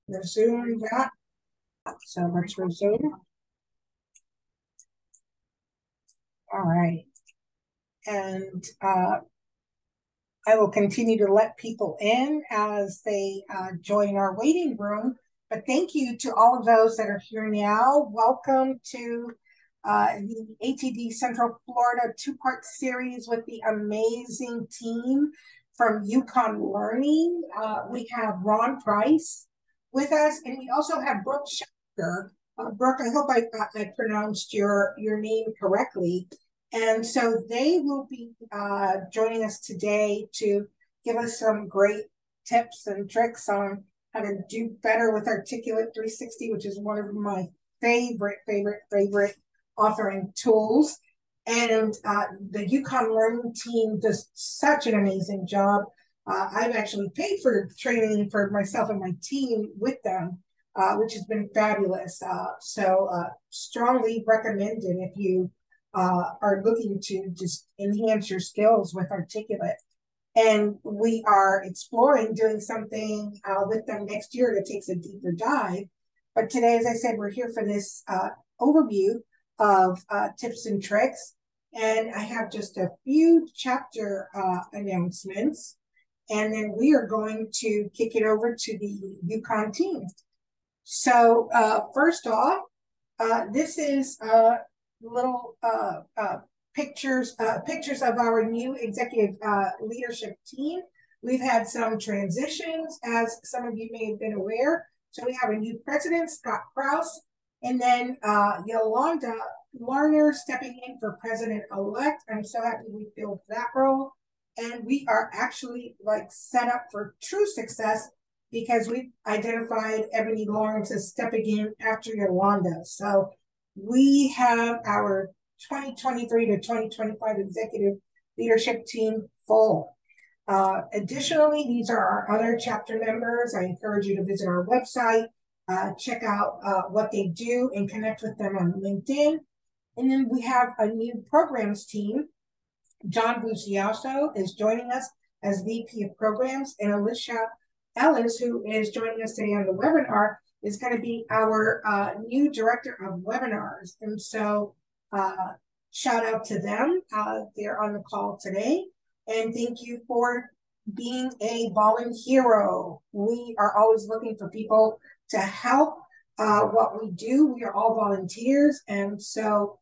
Resume that. So let's resume. All right. And I will continue to let people in as they join our waiting room. But thank you to all of those that are here now. Welcome to the ATD Central Florida two-part series with the amazing team from Yukon Learning. We have Ron Price with us, and we also have Brooke Schepker. Brooke, I hope I pronounced your name correctly. And so they will be joining us today to give us some great tips and tricks on how to do better with Articulate 360, which is one of my favorite authoring tools. And the Yukon Learning team does such an amazing job. I've actually paid for training for myself and my team with them, which has been fabulous. So strongly recommended if you are looking to just enhance your skills with Articulate. And we are exploring doing something with them next year that takes a deeper dive. But today, as I said, we're here for this overview of tips and tricks. And I have just a few chapter announcements. And then we are going to kick it over to the Yukon team. So first off, this is little pictures of our new executive leadership team. We've had some transitions, as some of you may have been aware. So we have a new president, Scott Krause, and then Yolanda Larner stepping in for president-elect. I'm so happy we filled that role. And we are actually set up for true success because we've identified Ebony Lawrence as stepping in after Yolanda. So we have our 2023 to 2025 executive leadership team full. Additionally, these are our other chapter members. I encourage you to visit our website, check out what they do, and connect with them on LinkedIn. And then we have a new programs team. John Bucioso is joining us as VP of Programs, and Alicia Ellis, who is joining us today on the webinar, is going to be our new director of webinars. And so shout out to them. They're on the call today. And thank you for being a volunteer. We are always looking for people to help what we do. We are all volunteers. And so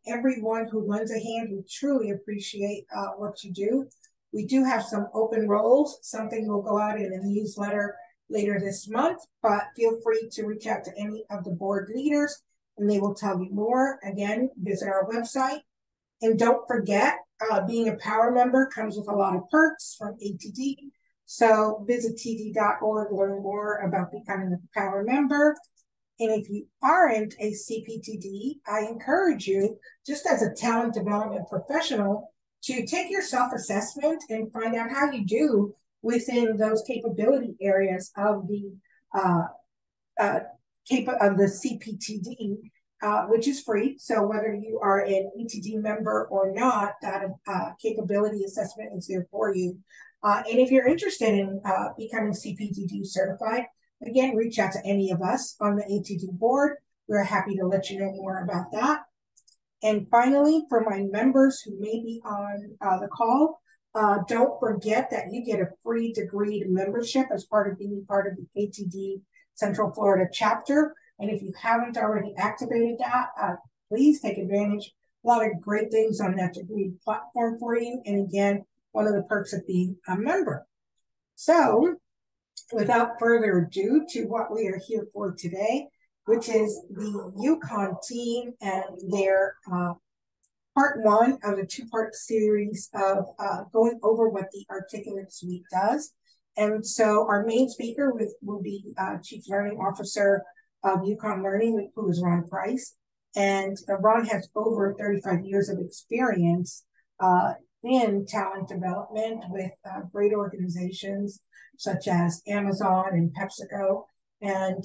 everyone who lends a hand, we truly appreciate what you do. We do have some open roles. Something will go out in a newsletter later this month, but feel free to reach out to any of the board leaders and they will tell you more. Again, visit our website. And don't forget, being a power member comes with a lot of perks from ATD. So visit td.org, learn more about becoming a power member. And if you aren't a CPTD, I encourage you, just as a talent development professional, to take your self-assessment and find out how you do within those capability areas of the CPTD, which is free. So whether you are an ETD member or not, that capability assessment is there for you. And if you're interested in becoming CPTD certified, again, reach out to any of us on the ATD board. We're happy to let you know more about that. And finally, for my members who may be on the call, don't forget that you get a free degree membership as part of being part of the ATD Central Florida chapter. And if you haven't already activated that, please take advantage. A lot of great things on that degree platform for you. And again, one of the perks of being a member. So without further ado to what we are here for today, which is the Yukon team and their part one of a two-part series of going over what the Articulate Suite does. And so our main speaker will be Chief Learning Officer of Yukon Learning, who is Ron Price. And Ron has over 35 years of experience in talent development with great organizations such as Amazon and PepsiCo, and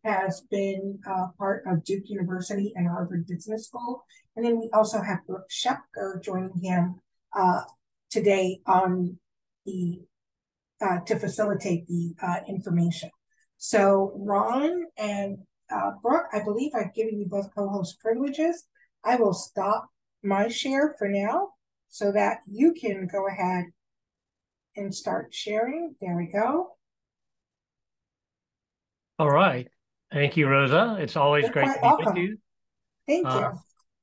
has been part of Duke University and Harvard Business School. And then we also have Brooke Schepker joining him today on the to facilitate the information. So Ron and Brooke, I believe I've given you both co-host privileges. I will stop my share for now so that you can go ahead and start sharing. There we go. All right. Thank you, Rosa. It's always You're great to quite be with welcome. you. Thank you.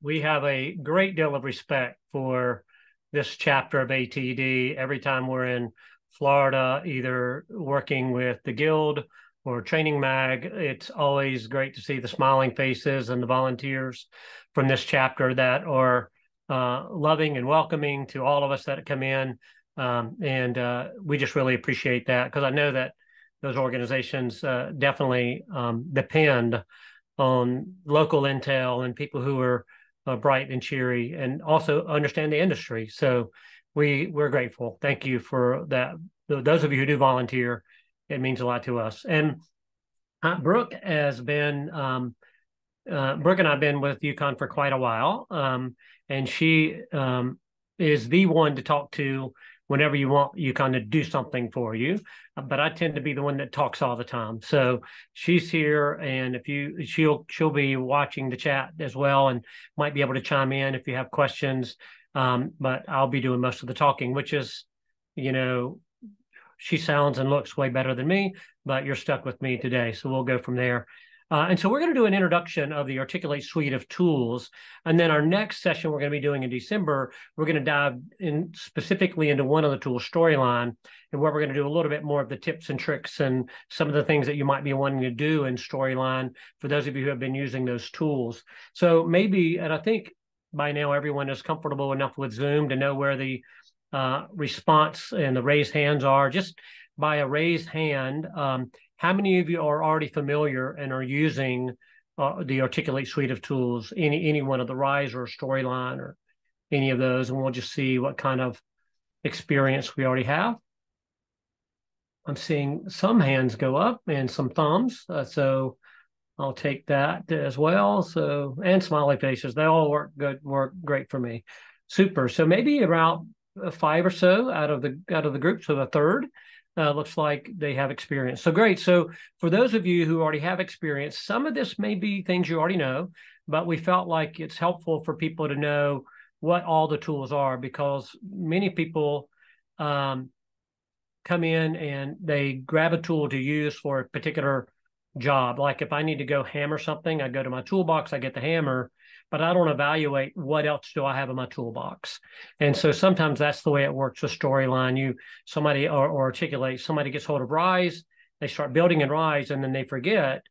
We have a great deal of respect for this chapter of ATD. Every time we're in Florida, either working with the Guild or Training Mag, it's always great to see the smiling faces and the volunteers from this chapter that are loving and welcoming to all of us that come in. And we just really appreciate that because I know that those organizations definitely depend on local intel and people who are bright and cheery and also understand the industry. So we're grateful. Thank you for that. Those of you who do volunteer, it means a lot to us. And Brooke has been Brooke and I've been with Yukon for quite a while, and she is the one to talk to whenever you want Yukon to do something for you. But I tend to be the one that talks all the time. So she's here, and she'll be watching the chat as well, and might be able to chime in if you have questions. But I'll be doing most of the talking, which is, you know, she sounds and looks way better than me, but you're stuck with me today. So we'll go from there. And so we're going to do an introduction of the Articulate suite of tools. And then our next session we're going to be doing in December, we're going to dive in specifically into one of the tools, Storyline, and where we're going to do a little bit more of the tips and tricks and some of the things that you might be wanting to do in Storyline for those of you who have been using those tools. So maybe, and I think by now everyone is comfortable enough with Zoom to know where the response and the raised hands are. Just by a raised hand, how many of you are already familiar and are using the Articulate suite of tools, any one of the Rise or Storyline or any of those, and we'll just see what kind of experience we already have. I'm seeing some hands go up and some thumbs, so I'll take that as well. So, and smiley faces, they all work great for me. Super. So maybe about 5 or so out of the group, so a third. Looks like they have experience. So great. So for those of you who already have experience, some of this may be things you already know, but we felt like it's helpful for people to know what all the tools are because many people come in and they grab a tool to use for a particular job. Like if I need to go hammer something, I go to my toolbox, I get the hammer, but I don't evaluate what else do I have in my toolbox. And so sometimes that's the way it works with Storyline. Somebody or Articulate, somebody gets hold of Rise, they start building in Rise, and then they forget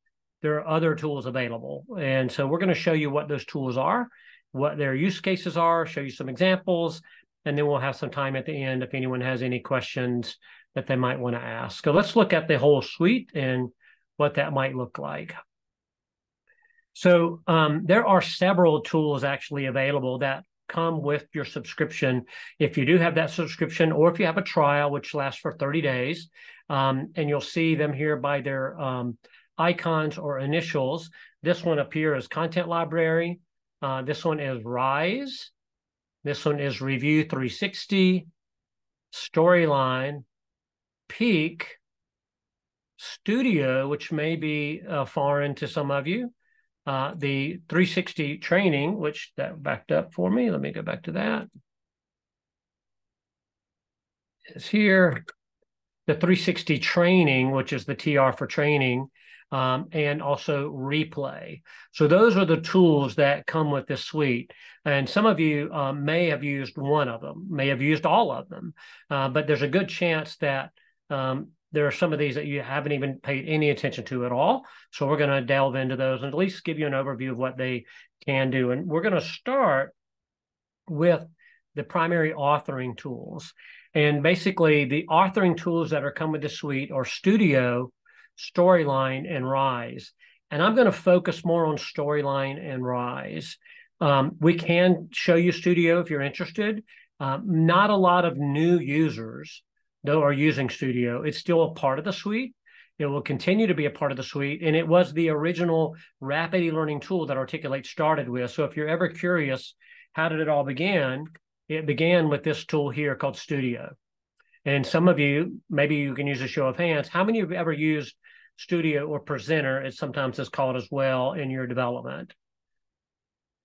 there are other tools available. And so we're going to show you what those tools are, what their use cases are, show you some examples, and then we'll have some time at the end if anyone has any questions that they might want to ask. So let's look at the whole suite and what that might look like. So there are several tools actually available that come with your subscription. If you do have that subscription or if you have a trial, which lasts for 30 days, and you'll see them here by their icons or initials. This one up here is Content Library. This one is Rise. This one is Review 360, Storyline, Peak, Studio, which may be foreign to some of you, the 360 training, which that backed up for me. Let me go back to that. It's here. The 360 training, which is the TR for training, and also replay. So those are the tools that come with this suite. And some of you may have used one of them, may have used all of them, but there's a good chance that there are some of these that you haven't even paid any attention to at all. So we're going to delve into those and at least give you an overview of what they can do. And we're going to start with the primary authoring tools. And basically the authoring tools that are come with the suite are Studio, Storyline, and Rise. And I'm going to focus more on Storyline and Rise. We can show you Studio if you're interested. Not a lot of new users though are using Studio. It's still a part of the suite. It will continue to be a part of the suite. And it was the original rapid e-learning tool that Articulate started with. So if you're ever curious, how did it all begin? It began with this tool here called Studio. And some of you, maybe you can use a show of hands. How many of you have ever used studio or presenter, it sometimes is called as well in your development.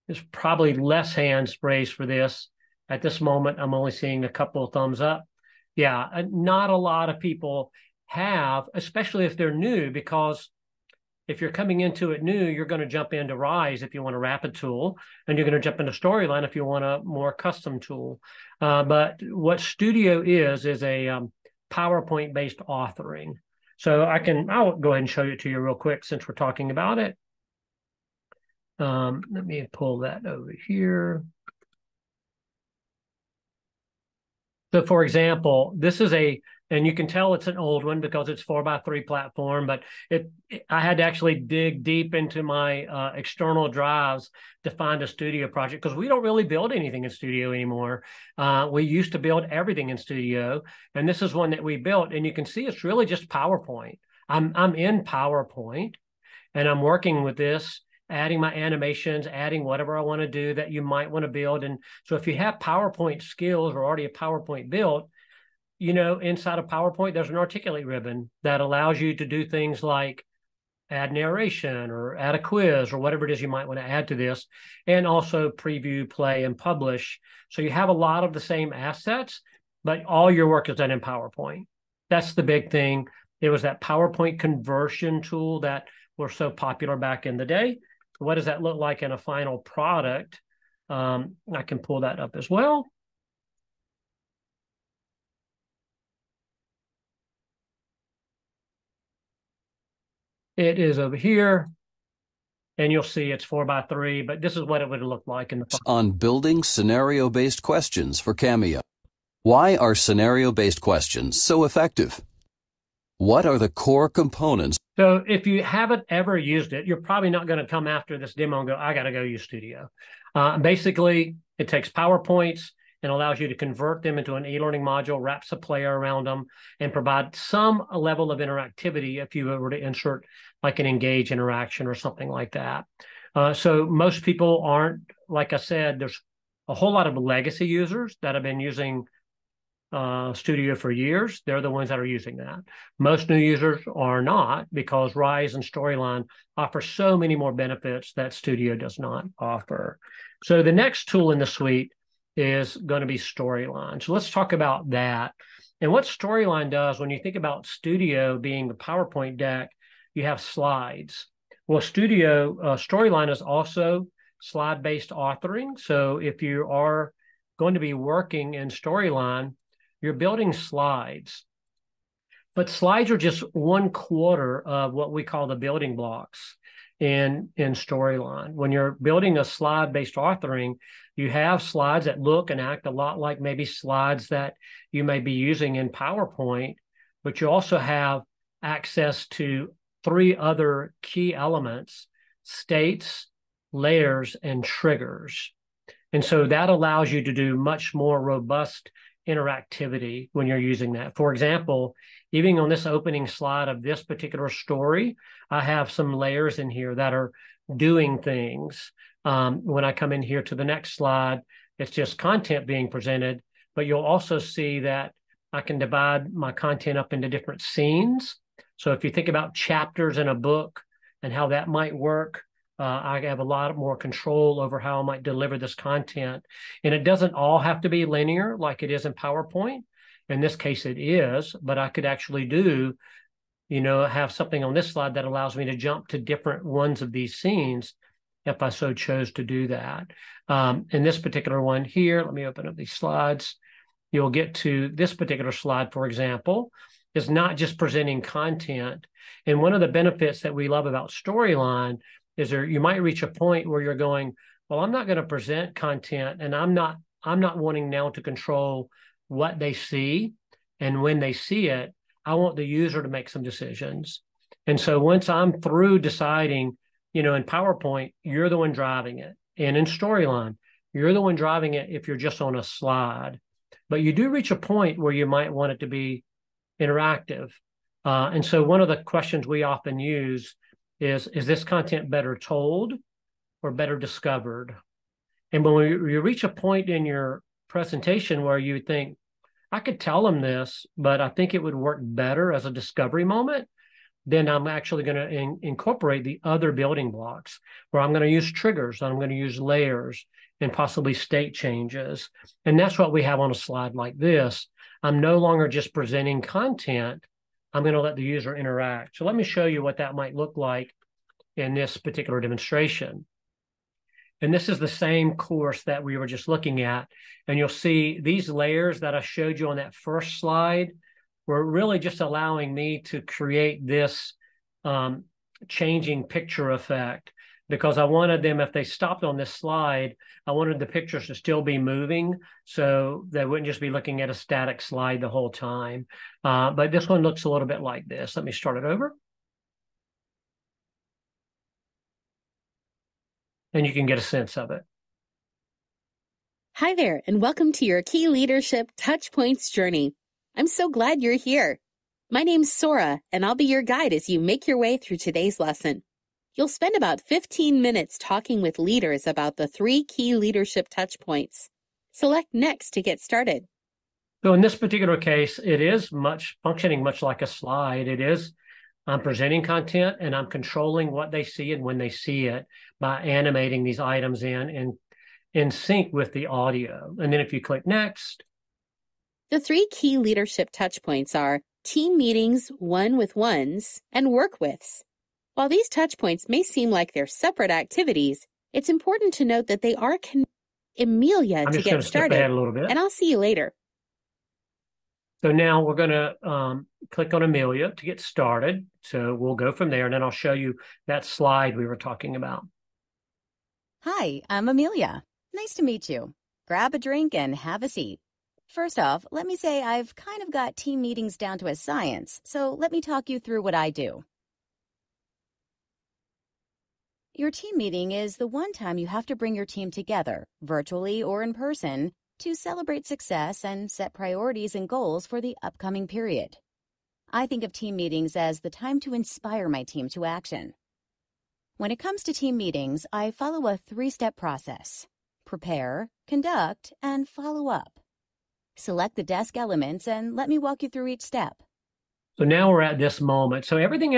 There's probably less hands raised for this. At this moment, I'm only seeing a couple of thumbs up. Yeah, not a lot of people have, especially if they're new, because if you're coming into it new, you're going to jump into Rise if you want a rapid tool, and you're going to jump into Storyline if you want a more custom tool. But what Studio is a PowerPoint-based authoring. So I'll go ahead and show it to you real quick since we're talking about it. Let me pull that over here. So for example, this is and you can tell it's an old one because it's 4x3 platform, but I had to actually dig deep into my external drives to find a Studio project, because we don't really build anything in Studio anymore. We used to build everything in Studio, and this is one that we built, and you can see it's really just PowerPoint. I'm in PowerPoint, and I'm working with this, adding my animations, adding whatever I want to do that you might want to build. And so if you have PowerPoint skills or already a PowerPoint built, inside of PowerPoint, there's an articulate ribbon that allows you to do things like add narration or add a quiz or whatever it is you might want to add to this, and also preview, play, and publish. So you have a lot of the same assets, but all your work is done in PowerPoint. That's the big thing. It was that PowerPoint conversion tool that were so popular back in the day. What does that look like in a final product? I can pull that up as well. It is over here, and you'll see it's 4x3, but this is what it would look like in the on building scenario-based questions for Cameo. Why are scenario-based questions so effective? What are the core components? So if you haven't ever used it, you're probably not going to come after this demo and go, I got to go use Studio. Basically, it takes PowerPoints and allows you to convert them into an e-learning module, wraps a player around them, and provide some level of interactivity if you were to insert like an engage interaction or something like that. So most people aren't, like I said, there's a whole lot of legacy users that have been using Studio for years. They're the ones that are using that. Most new users are not, because Rise and Storyline offer so many more benefits that Studio does not offer. So the next tool in the suite is going to be Storyline. So let's talk about that. And what Storyline does, when you think about Studio being the PowerPoint deck, you have slides. Well, Storyline is also slide-based authoring. So if you are going to be working in Storyline, you're building slides. But slides are just 1/4 of what we call the building blocks in Storyline. When you're building a slide-based authoring, you have slides that look and act a lot like maybe slides that you may be using in PowerPoint, but you also have access to 3 other key elements: states, layers, and triggers. And so that allows you to do much more robust interactivity when you're using that. For example, even on this opening slide of this particular story, I have some layers in here that are doing things. When I come in here to the next slide, it's just content being presented, but you'll also see that I can divide my content up into different scenes. So if you think about chapters in a book and how that might work, I have a lot more control over how I might deliver this content. And it doesn't all have to be linear like it is in PowerPoint. In this case, it is, but I could actually have something on this slide that allows me to jump to different ones of these scenes if I so chose to do that. In this particular one here, let me open up these slides. You'll get to this particular slide, for example, is not just presenting content. And one of the benefits that we love about Storyline is you might reach a point where you're going, well, I'm not going to present content, and I'm not wanting now to control what they see and when they see it. I want the user to make some decisions. And so once I'm through deciding, in PowerPoint, you're the one driving it. And in Storyline, you're the one driving it if you're just on a slide. But you do reach a point where you might want it to be interactive. And so one of the questions we often use is this content better told or better discovered? And when you reach a point in your presentation where you think, I could tell them this, but I think it would work better as a discovery moment, then I'm actually going to incorporate the other building blocks where I'm going to use triggers, I'm going to use layers and possibly state changes. And that's what we have on a slide like this. I'm no longer just presenting content. I'm going to let the user interact. So let me show you what that might look like in this particular demonstration. And this is the same course that we were just looking at. And you'll see these layers that I showed you on that first slide were really just allowing me to create this changing picture effect, because I wanted them, if they stopped on this slide, I wanted the pictures to still be moving, so they wouldn't just be looking at a static slide the whole time. But this one looks a little bit like this. Let me start it over. And you can get a sense of it. Hi there, and welcome to your Key Leadership Touchpoints journey. I'm so glad you're here. My name's Sora, and I'll be your guide as you make your way through today's lesson. You'll spend about 15 minutes talking with leaders about the 3 key leadership touchpoints. Select Next to get started. So in this particular case, it is functioning much like a slide. I'm presenting content and I'm controlling what they see and when they see it by animating these items in sync with the audio. And then if you click Next. The 3 key leadership touchpoints are team meetings, one-with-ones, and work-withs. While these touchpoints may seem like they're separate activities, it's important to note that they are connected. Amelia to get started, a little bit. And I'll see you later. So now we're going to click on Amelia to get started. So we'll go from there, and then I'll show you that slide we were talking about. Hi, I'm Amelia. Nice to meet you. Grab a drink and have a seat. First off, let me say I've kind of got team meetings down to a science, so let me talk you through what I do. Your team meeting is the one time you have to bring your team together, virtually or in person, to celebrate success and set priorities and goals for the upcoming period. I think of team meetings as the time to inspire my team to action. When it comes to team meetings, I follow a 3-step process: prepare, conduct, and follow up. Select the desk elements and let me walk you through each step. So now we're at this moment. So everything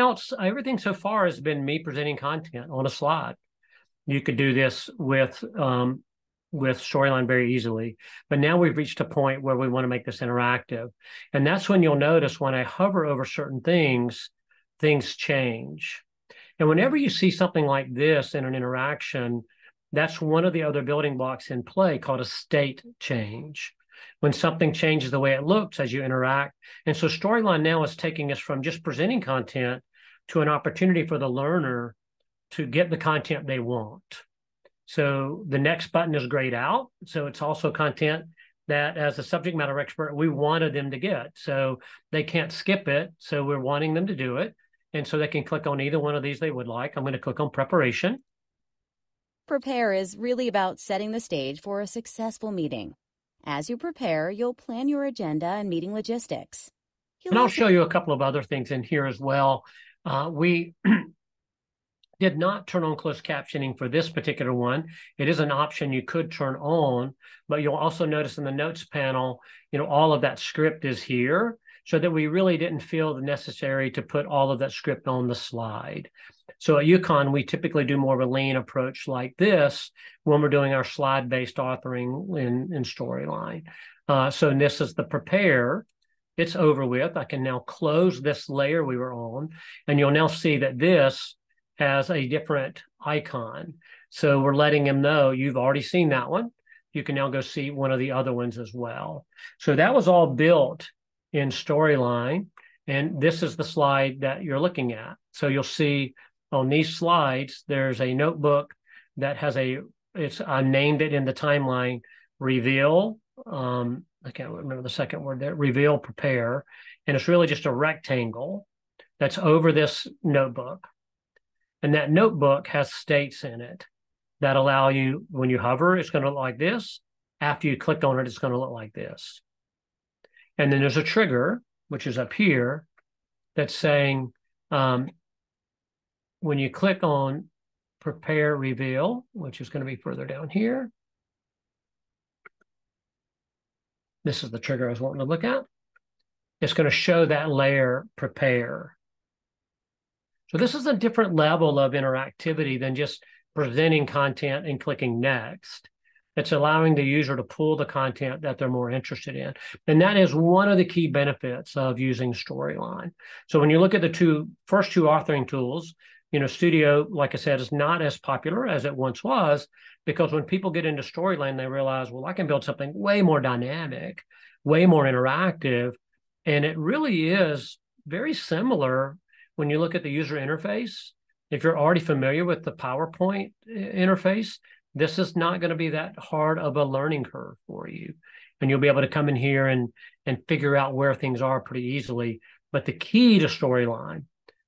so far has been me presenting content on a slide. You could do this with Storyline very easily. But now we've reached a point where we want to make this interactive. And that's when you'll notice when I hover over certain things, things change. And whenever you see something like this in an interaction, that's one of the other building blocks in play called a state change. When something changes the way it looks as you interact. And so Storyline now is taking us from just presenting content to an opportunity for the learner to get the content they want. So the next button is grayed out. So it's also content that, as a subject matter expert, we wanted them to get. So they can't skip it. So we're wanting them to do it. And so they can click on either one of these they would like. I'm going to click on Preparation. Prepare is really about setting the stage for a successful meeting. As you prepare, you'll plan your agenda and meeting logistics. And I'll show you a couple of other things in here as well. We did not turn on closed captioning for this particular one. It is an option you could turn on, but you'll also notice in the notes panel, all of that script is here, so that we really didn't feel the necessary to put all of that script on the slide. So at Yukon, we typically do more of a lean approach like this when we're doing our slide-based authoring in Storyline. So this is the prepare. It's over with. I can now close this layer we were on, and you'll now see that this has a different icon. So we're letting them know you've already seen that one. You can now go see one of the other ones as well. So that was all built in Storyline, and this is the slide that you're looking at. So you'll see on these slides, there's a notebook that has I named it in the timeline, Reveal. I can't remember the second word there, Reveal, Prepare. And it's really just a rectangle that's over this notebook. And that notebook has states in it that allow you, when you hover, it's going to look like this. After you click on it, it's going to look like this. And then there's a trigger, which is up here, that's saying, when you click on Prepare Reveal, which is going to be further down here, this is the trigger I was wanting to look at. It's going to show that layer Prepare. So this is a different level of interactivity than just presenting content and clicking next. It's allowing the user to pull the content that they're more interested in. And that is one of the key benefits of using Storyline. So when you look at the first two authoring tools, Studio, like I said, is not as popular as it once was, because when people get into Storyline, they realize, well, I can build something way more dynamic, way more interactive. And it really is very similar when you look at the user interface. If you're already familiar with the PowerPoint interface, this is not going to be that hard of a learning curve for you. And you'll be able to come in here and figure out where things are pretty easily. But the key to Storyline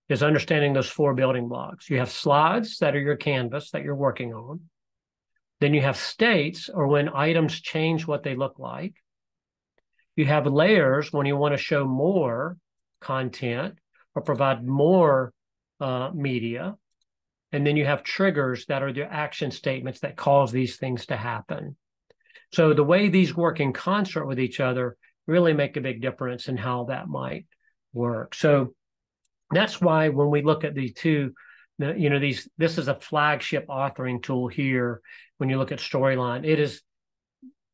is understanding those 4 building blocks. You have slides that are your canvas that you're working on. Then you have states, or when items change what they look like. You have layers when you want to show more content or provide more media. And then you have triggers that are the action statements that cause these things to happen. So the way these work in concert with each other really make a big difference in how that might work. So that's why when we look at the two, this is a flagship authoring tool here. When you look at Storyline, it is,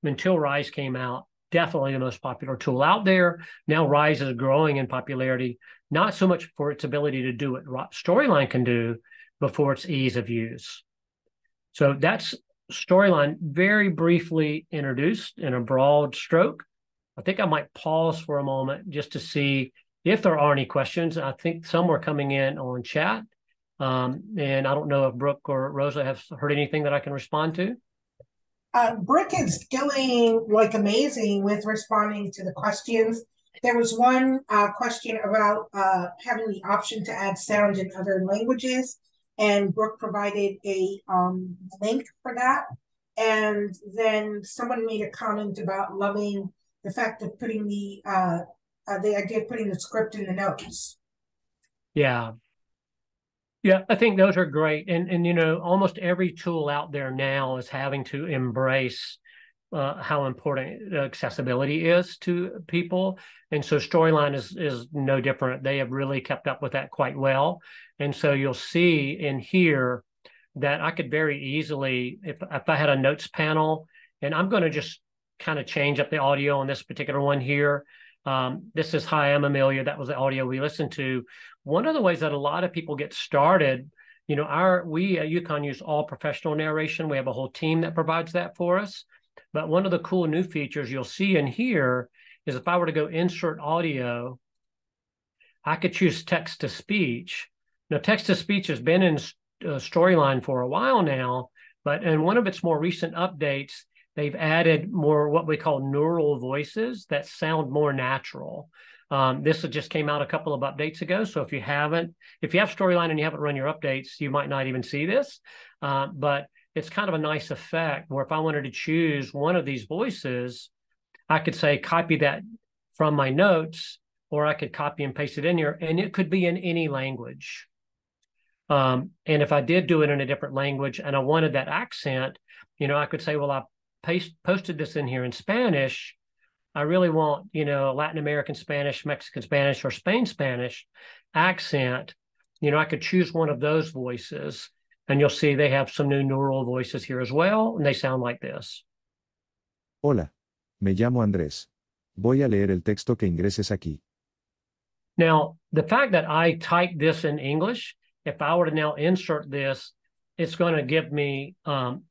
until Rise came out, definitely the most popular tool out there. Now Rise is growing in popularity, not so much for its ability to do what Storyline can do, but for its ease of use. So that's Storyline very briefly introduced in a broad stroke. I think I might pause for a moment just to see if there are any questions. I think some were coming in on chat. And I don't know if Brooke or Rosa have heard anything that I can respond to. Brooke is doing like amazing with responding to the questions. There was one question about having the option to add sound in other languages, and Brooke provided a link for that. And then someone made a comment about loving the fact of putting the idea of putting the script in the notes. Yeah. Yeah, I think those are great. And almost every tool out there now is having to embrace how important accessibility is to people. And so Storyline is no different. They have really kept up with that quite well. And so you'll see in here that I could very easily, if I had a notes panel, and I'm going to just kind of change up the audio on this particular one here. This is Hi, I'm Amelia. That was the audio we listened to. One of the ways that a lot of people get started, we at Yukon use all professional narration. We have a whole team that provides that for us. But one of the cool new features you'll see in here is if I were to go insert audio, I could choose text to speech. Now, text to speech has been in Storyline for a while now, but in one of its more recent updates, they've added more what we call neural voices that sound more natural. This just came out a couple of updates ago. So if you have Storyline and you haven't run your updates, you might not even see this. But it's kind of a nice effect where if I wanted to choose one of these voices, I could say, copy that from my notes, or I could copy and paste it in here, and it could be in any language. And if I did do it in a different language and I wanted that accent, I could say, well, I posted this in here in Spanish. I really want, Latin American Spanish, Mexican Spanish, or Spain Spanish accent. I could choose one of those voices, and you'll see they have some new neural voices here as well, and they sound like this. Hola, me llamo Andrés. Voy a leer el texto que ingreses aquí. Now, the fact that I typed this in English, if I were to now insert this, it's going to give me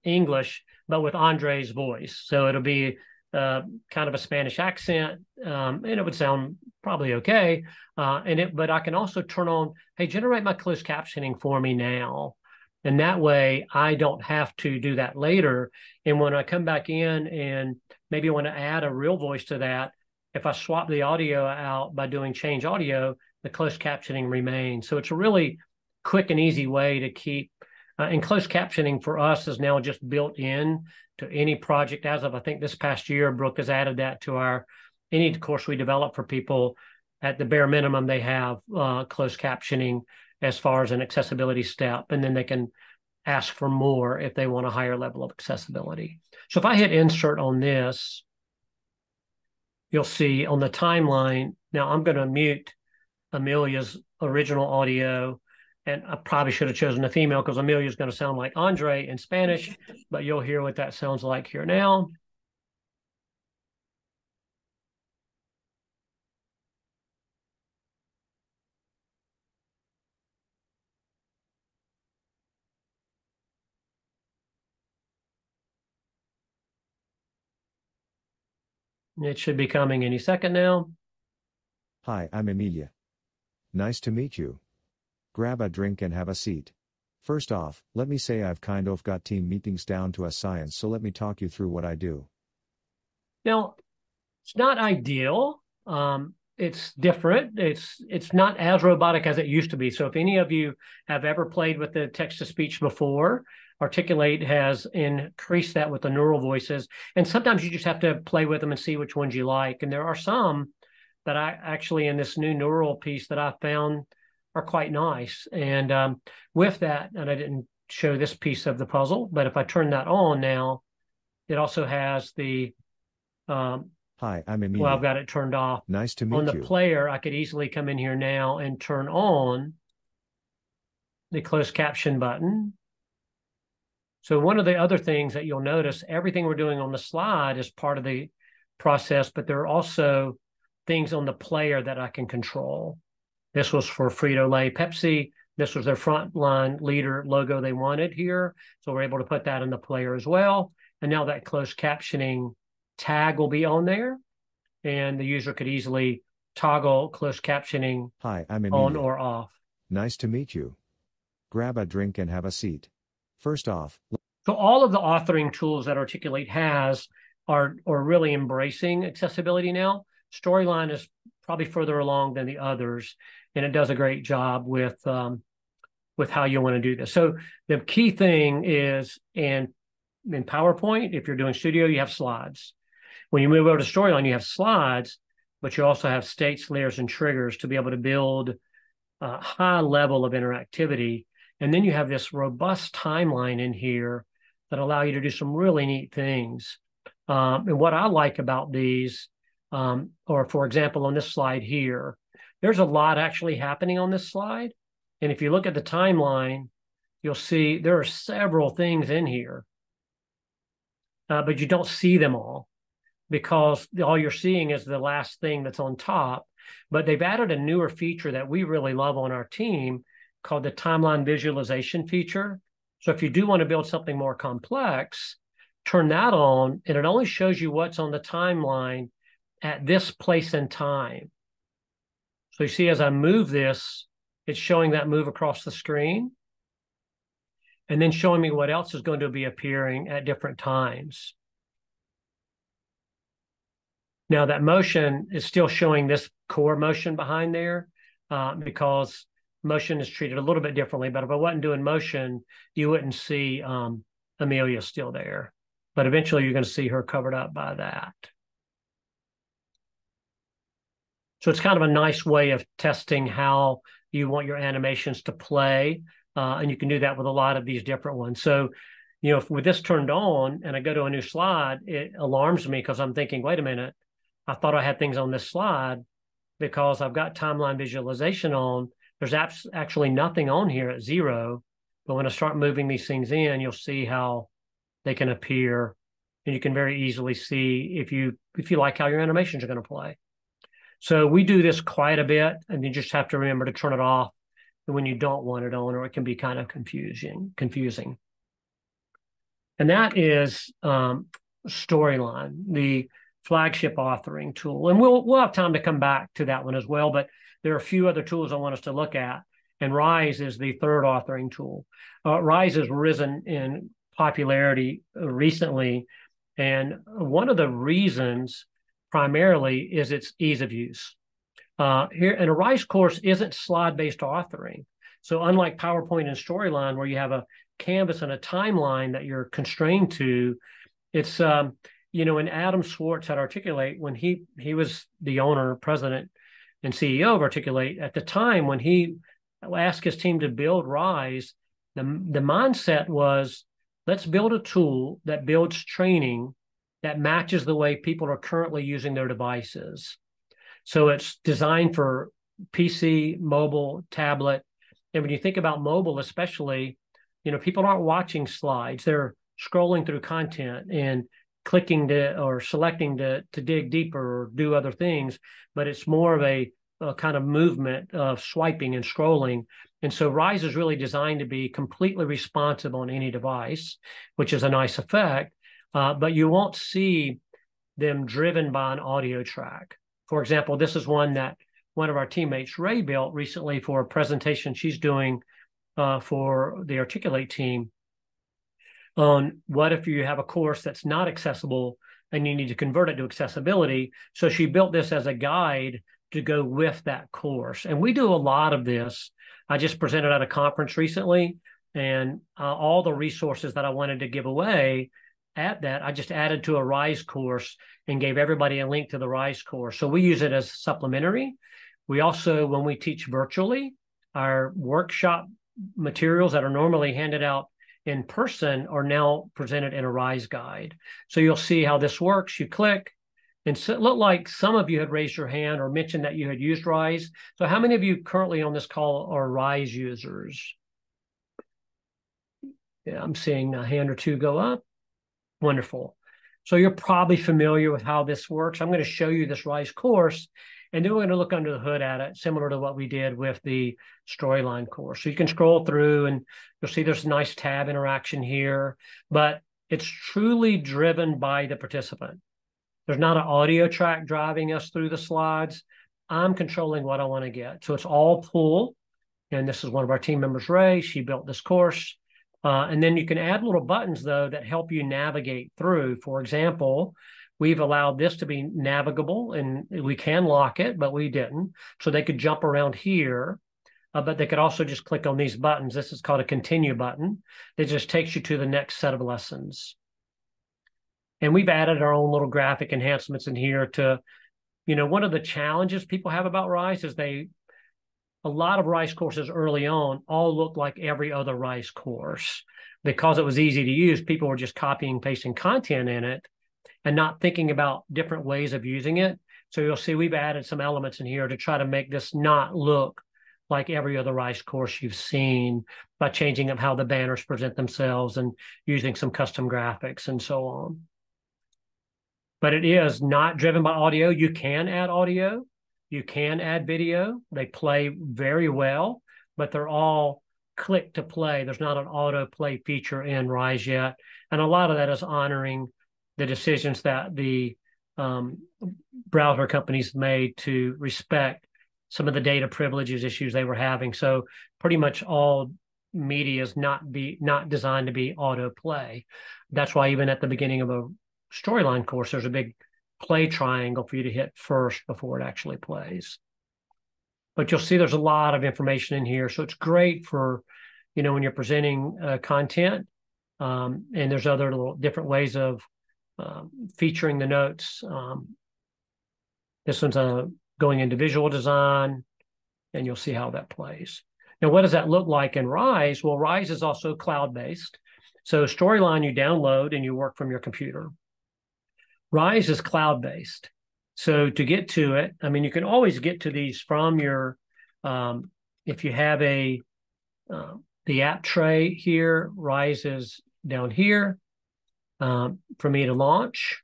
English, but with Andre's voice. So it'll be kind of a Spanish accent, and it would sound probably okay. But I can also turn on, hey, generate my closed captioning for me now. And that way I don't have to do that later. And when I come back in and maybe want to add a real voice to that, if I swap the audio out by doing change audio, the closed captioning remains. So it's a really quick and easy way to keep, and closed captioning for us is now just built in to any project. As of, I think this past year, Brooke has added that to any course we develop for people. At the bare minimum, they have closed captioning as far as an accessibility step, and then they can ask for more if they want a higher level of accessibility. So if I hit insert on this, you'll see on the timeline, now I'm going to mute Amelia's original audio, And I probably should have chosen a female because Amelia is going to sound like Andre in Spanish, but you'll hear what that sounds like here now. It should be coming any second now. Hi, I'm Emilia. Nice to meet you. Grab a drink and have a seat. First off, let me say I've kind of got team meetings down to a science, so let me talk you through what I do. Now, it's not ideal. It's different. It's not as robotic as it used to be. So if any of you have ever played with the text-to-speech before, Articulate has increased that with the neural voices. And sometimes you just have to play with them and see which ones you like. And there are some that I actually, in this new neural piece that I found, are quite nice. And with that, and I didn't show this piece of the puzzle, but if I turn that on now, it also has the Hi, I'm Emilia. well, I've got it turned off. Nice to meet you. On the player, I could easily come in here now and turn on the closed caption button. So one of the other things that you'll notice, everything we're doing on the slide is part of the process, but there are also things on the player that I can control. This was for Frito-Lay Pepsi. This was their frontline leader logo they wanted here. So we're able to put that in the player as well. And now that closed captioning tag will be on there, and the user could easily toggle closed captioning Hi, I'm Emilia. on or off. Nice to meet you. Grab a drink and have a seat. First off, so all of the authoring tools that Articulate has are really embracing accessibility now. Storyline is probably further along than the others, and it does a great job with how you want to do this. So the key thing is in PowerPoint, if you're doing Studio, you have slides. When you move over to Storyline, you have slides, but you also have states, layers, and triggers to be able to build a high level of interactivity. And then you have this robust timeline in here that allow you to do some really neat things. And what I like about these, or for example, on this slide here, there's a lot actually happening on this slide. And if you look at the timeline, you'll see there are several things in here, but you don't see them all, because all you're seeing is the last thing that's on top. But they've added a newer feature that we really love on our team called the timeline visualization feature. So if you do want to build something more complex, turn that on, and it only shows you what's on the timeline at this place and time. So you see, as I move this, it's showing that move across the screen, and then showing me what else is going to be appearing at different times. Now that motion is still showing this core motion behind there, because motion is treated a little bit differently. But if I wasn't doing motion, you wouldn't see Amelia still there. But eventually you're going to see her covered up by that. So it's kind of a nice way of testing how you want your animations to play. And you can do that with a lot of these different ones. So, you know, if with this turned on and I go to a new slide, it alarms me because I'm thinking, wait a minute, I thought I had things on this slide because I've got timeline visualization on. There's actually nothing on here at 0. But when I start moving these things in, you'll see how they can appear. And you can very easily see if you like how your animations are going to play. So we do this quite a bit, and you just have to remember to turn it off when you don't want it on, or it can be kind of confusing. And that is Storyline, the flagship authoring tool. And we'll have time to come back to that one as well, but there are a few other tools I want us to look at. And Rise is the third authoring tool. Rise has risen in popularity recently. And one of the reasons primarily is its ease of use. Here, and a Rise course isn't slide-based authoring. So unlike PowerPoint and Storyline, where you have a canvas and a timeline that you're constrained to, it's, you know, and Adam Schwartz at Articulate, when he was the owner, president, and CEO of Articulate, at the time when he asked his team to build Rise, the mindset was, let's build a tool that builds training that matches the way people are currently using their devices. So it's designed for PC, mobile, tablet, And when you think about mobile, especially, people aren't watching slides. They're scrolling through content and clicking to or selecting to dig deeper or do other things. But it's more of a kind of movement of swiping and scrolling. And so Rise is really designed to be completely responsive on any device, which is a nice effect. But you won't see them driven by an audio track. For example, this is one that one of our teammates, Ray, built recently for a presentation she's doing for the Articulate team on what if you have a course that's not accessible and you need to convert it to accessibility. So she built this as a guide to go with that course. And we do a lot of this. I just presented at a conference recently, and all the resources that I wanted to give away at that, I just added to a Rise course and gave everybody a link to the Rise course. So we use it as supplementary. We also, when we teach virtually, our workshop materials that are normally handed out in person are now presented in a Rise guide. So you'll see how this works. You click, and so it looked like some of you had raised your hand or mentioned that you had used Rise. So how many of you currently on this call are Rise users? Yeah, I'm seeing a hand or two go up. Wonderful. So you're probably familiar with how this works. I'm going to show you this Rise course, and then we're going to look under the hood at it, similar to what we did with the Storyline course. So you can scroll through and you'll see there's a nice tab interaction here, but it's truly driven by the participant. There's not an audio track driving us through the slides. I'm controlling what I want to get. So it's all pull. And this is one of our team members, Ray. She built this course. And then you can add little buttons, though, that help you navigate through. For example, we've allowed this to be navigable, and we can lock it, but we didn't. So they could jump around here, but they could also just click on these buttons. This is called a continue button. It just takes you to the next set of lessons. And we've added our own little graphic enhancements in here to, one of the challenges people have about Rise is a lot of Rise courses early on all look like every other Rise course. Because it was easy to use, people were just copying, pasting content in it and not thinking about different ways of using it. So you'll see we've added some elements in here to try to make this not look like every other Rise course you've seen by changing up how the banners present themselves and using some custom graphics and so on. But it is not driven by audio. You can add audio. You can add video. They play very well, but they're all click to play. There's not an auto play feature in Rise yet. And a lot of that is honoring the decisions that the browser companies made to respect some of the data privileges issues they were having. So pretty much all media is not designed to be auto play. That's why even at the beginning of a Storyline course, there's a big play triangle for you to hit first before it actually plays. But you'll see there's a lot of information in here. So it's great for, when you're presenting content. And there's other little different ways of featuring the notes. This one's going into visual design, and you'll see how that plays. Now, what does that look like in Rise? Well, Rise is also cloud-based. So Storyline you download and you work from your computer. Rise is cloud-based. So to get to it, you can always get to these from your, if you have the app tray here, Rise is down here for me to launch,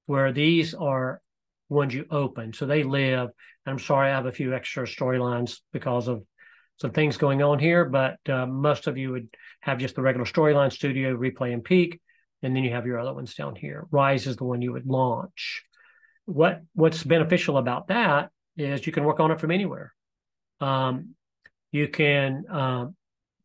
where these are ones you open. So they live, I'm sorry, I have a few extra storylines because of some things going on here, but most of you would have just the regular Storyline Studio, Replay, and Peak. And then you have your other ones down here. Rise is the one you would launch. What's beneficial about that is you can work on it from anywhere. You can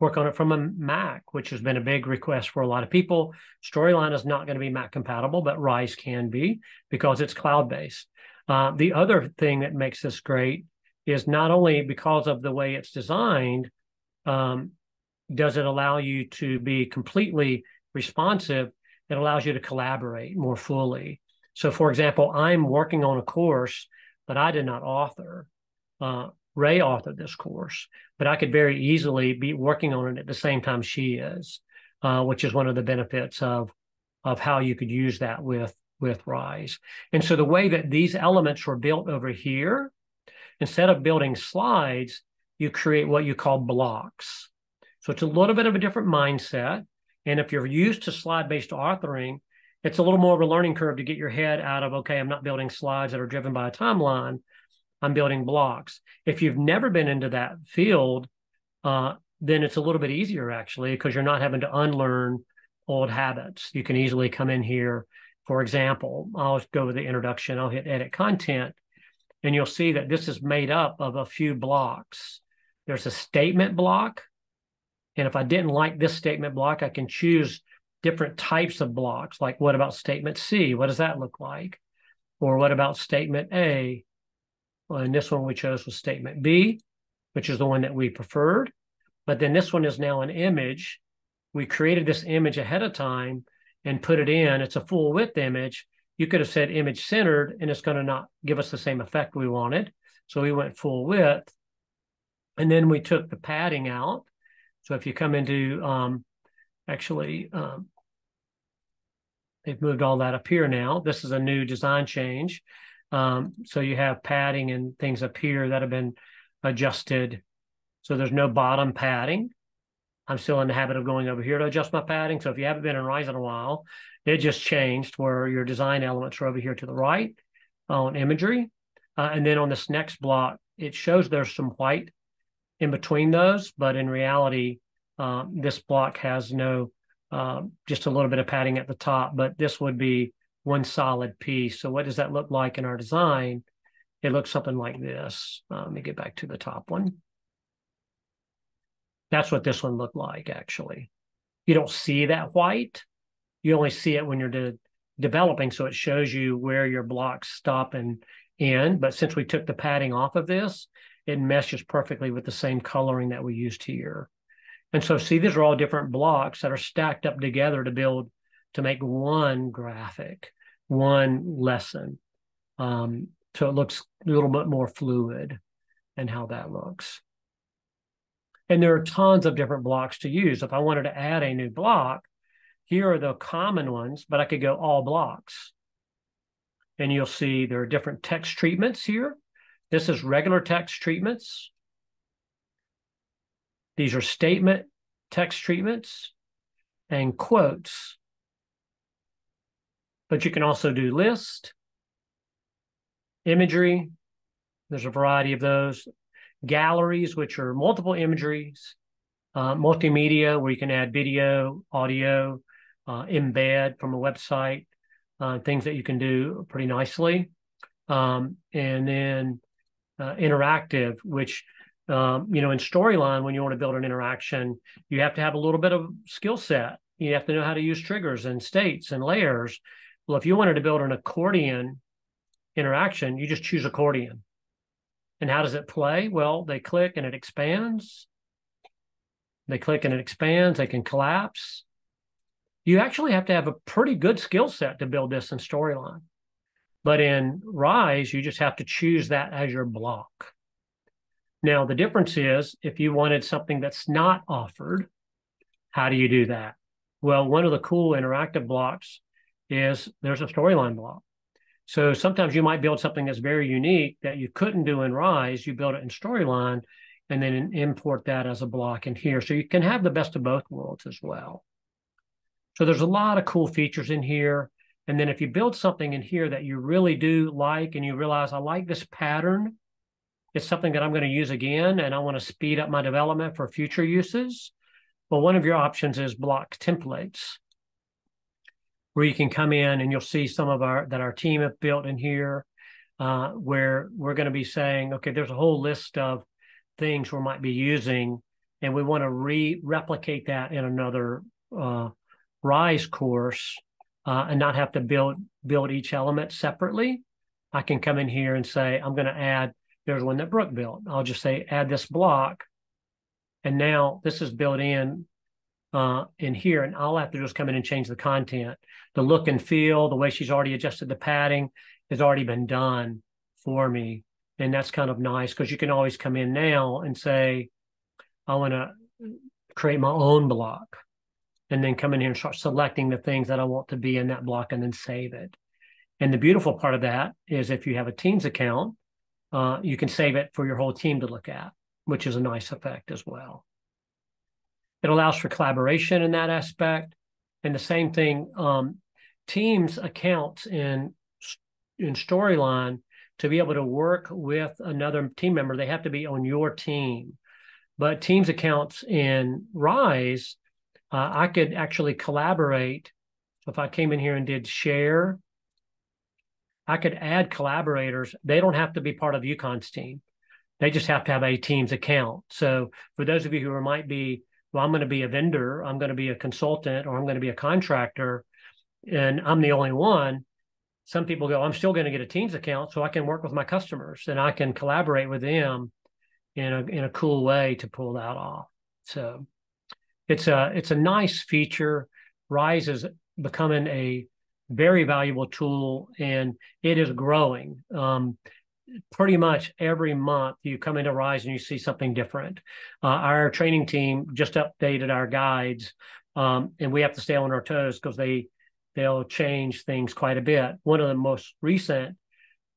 work on it from a Mac, which has been a big request for a lot of people. Storyline is not going to be Mac compatible, but Rise can be because it's cloud-based. The other thing that makes this great is not only because of the way it's designed, does it allow you to be completely responsive. It allows you to collaborate more fully. So, for example, I'm working on a course that I did not author. Ray authored this course, but I could very easily be working on it at the same time she is, which is one of the benefits of how you could use that with Rise. And so the way that these elements were built over here, instead of building slides, you create what you call blocks. So it's a little bit of a different mindset. And if you're used to slide-based authoring, it's a little more of a learning curve to get your head out of, okay, I'm not building slides that are driven by a timeline. I'm building blocks. If you've never been into that field, then it's a little bit easier, actually, because you're not having to unlearn old habits. You can easily come in here. For example, I'll go with the introduction. I'll hit edit content, and you'll see that this is made up of a few blocks. There's a statement block. And if I didn't like this statement block, I can choose different types of blocks. Like, what about statement C? What does that look like? Or what about statement A? Well, and this one we chose was statement B, which is the one that we preferred. But then this one is now an image. We created this image ahead of time and put it in. It's a full width image. You could have said image centered, and it's going to not give us the same effect we wanted. So we went full width. And then we took the padding out. So if you come into, they've moved all that up here now. This is a new design change. So you have padding and things up here that have been adjusted. So there's no bottom padding. I'm still in the habit of going over here to adjust my padding. So if you haven't been in Rise in a while, it just changed where your design elements are over here to the right on imagery. And then on this next block, it shows there's some white in between those, but in reality, this block has no, just a little bit of padding at the top, but this would be one solid piece. So what does that look like in our design? It looks something like this. Let me get back to the top one. That's what this one looked like, actually. You don't see that white. You only see it when you're developing, so it shows you where your blocks stop and end. But since we took the padding off of this, it meshes perfectly with the same coloring that we used here. And so see, these are all different blocks that are stacked up together to make one graphic, one lesson. So it looks a little bit more fluid in how that looks. And there are tons of different blocks to use. If I wanted to add a new block, here are the common ones, but I could go all blocks. And you'll see there are different text treatments here. This is regular text treatments. These are statement text treatments and quotes. But you can also do list, imagery. There's a variety of those. Galleries, which are multiple imageries. Multimedia, where you can add video, audio, embed from a website, things that you can do pretty nicely. And then interactive, which, in Storyline, when you want to build an interaction, you have to have a little bit of skill set. You have to know how to use triggers and states and layers. Well, if you wanted to build an accordion interaction, you just choose accordion. And how does it play? Well, they click and it expands. They click and it expands. They can collapse. You actually have to have a pretty good skill set to build this in Storyline. But in Rise, you just have to choose that as your block. Now, the difference is if you wanted something that's not offered, how do you do that? Well, one of the cool interactive blocks is there's a Storyline block. So sometimes you might build something that's very unique that you couldn't do in Rise. You build it in Storyline and then import that as a block in here. So you can have the best of both worlds as well. So there's a lot of cool features in here. And then if you build something in here that you really do like and you realize, I like this pattern, it's something that I'm going to use again and I want to speed up my development for future uses. Well, one of your options is block templates, where you can come in and you'll see some of our team have built in here, where we're going to be saying, okay, there's a whole list of things we might be using, and we want to replicate that in another Rise course and not have to build each element separately. I can come in here and say, I'm going to add, there's one that Brooke built. I'll just say, add this block. And now this is built in here, and all I have to do is come in and change the content. The look and feel, the way she's already adjusted the padding has already been done for me. And that's kind of nice because you can always come in now and say, I want to create my own block, and then come in here and start selecting the things that I want to be in that block and then save it. And the beautiful part of that is if you have a Teams account, you can save it for your whole team to look at. which is a nice effect as well. It allows for collaboration in that aspect. And the same thing, Teams accounts in Storyline, to be able to work with another team member, they have to be on your team. But Teams accounts in Rise, I could actually collaborate. So if I came in here and did share, I could add collaborators. They don't have to be part of Yukon's team. They just have to have a Teams account. So for those of you who might be, well, I'm going to be a vendor, I'm going to be a consultant, or I'm going to be a contractor, and I'm the only one. Some people go, I'm still going to get a Teams account so I can work with my customers and I can collaborate with them in a cool way to pull that off. So it's a nice feature. Rise is becoming a very valuable tool, and it is growing. Pretty much every month you come into Rise and you see something different. Our training team just updated our guides, and we have to stay on our toes because they'll change things quite a bit. One of the most recent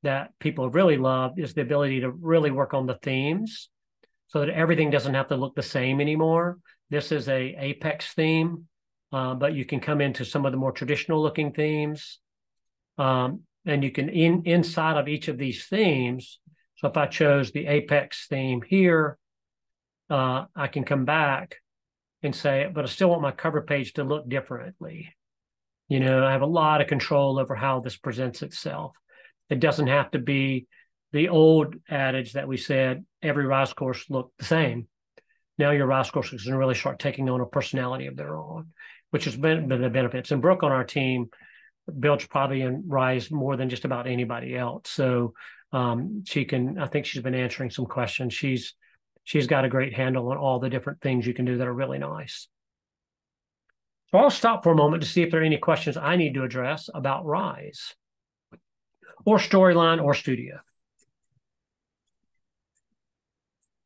that people have really loved is the ability to really work on the themes so that everything doesn't have to look the same anymore. This is a Apex theme, but you can come into some of the more traditional looking themes. And you can, inside of each of these themes, so if I chose the Apex theme here, I can come back and say, but I still want my cover page to look differently. You know, I have a lot of control over how this presents itself. It doesn't have to be the old adage that we said, every Rise course looked the same. Now your Rise courses can really start taking on a personality of their own, which has been the benefits. And Brooke on our team builds probably in Rise more than just about anybody else. So she can, I think she's been answering some questions. She's got a great handle on all the different things you can do that are really nice. So I'll stop for a moment to see if there are any questions I need to address about Rise or Storyline or Studio.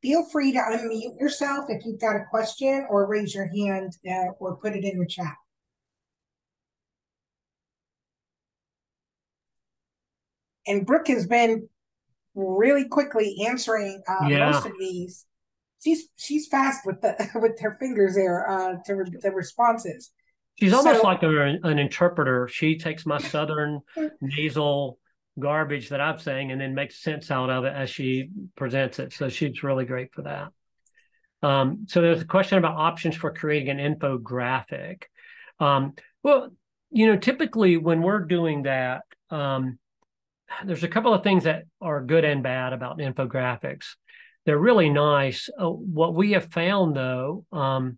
Feel free to unmute yourself if you've got a question, or raise your hand or put it in the chat. And Brooke has been really quickly answering most of these. She's fast with her fingers there to the responses. She's almost like an interpreter. She takes my Southern nasal garbage that I'm saying and then makes sense out of it as she presents it. So she's really great for that. So there's a question about options for creating an infographic. Well, you know, typically when we're doing that, there's a couple of things that are good and bad about infographics. They're really nice. What we have found, though, I'm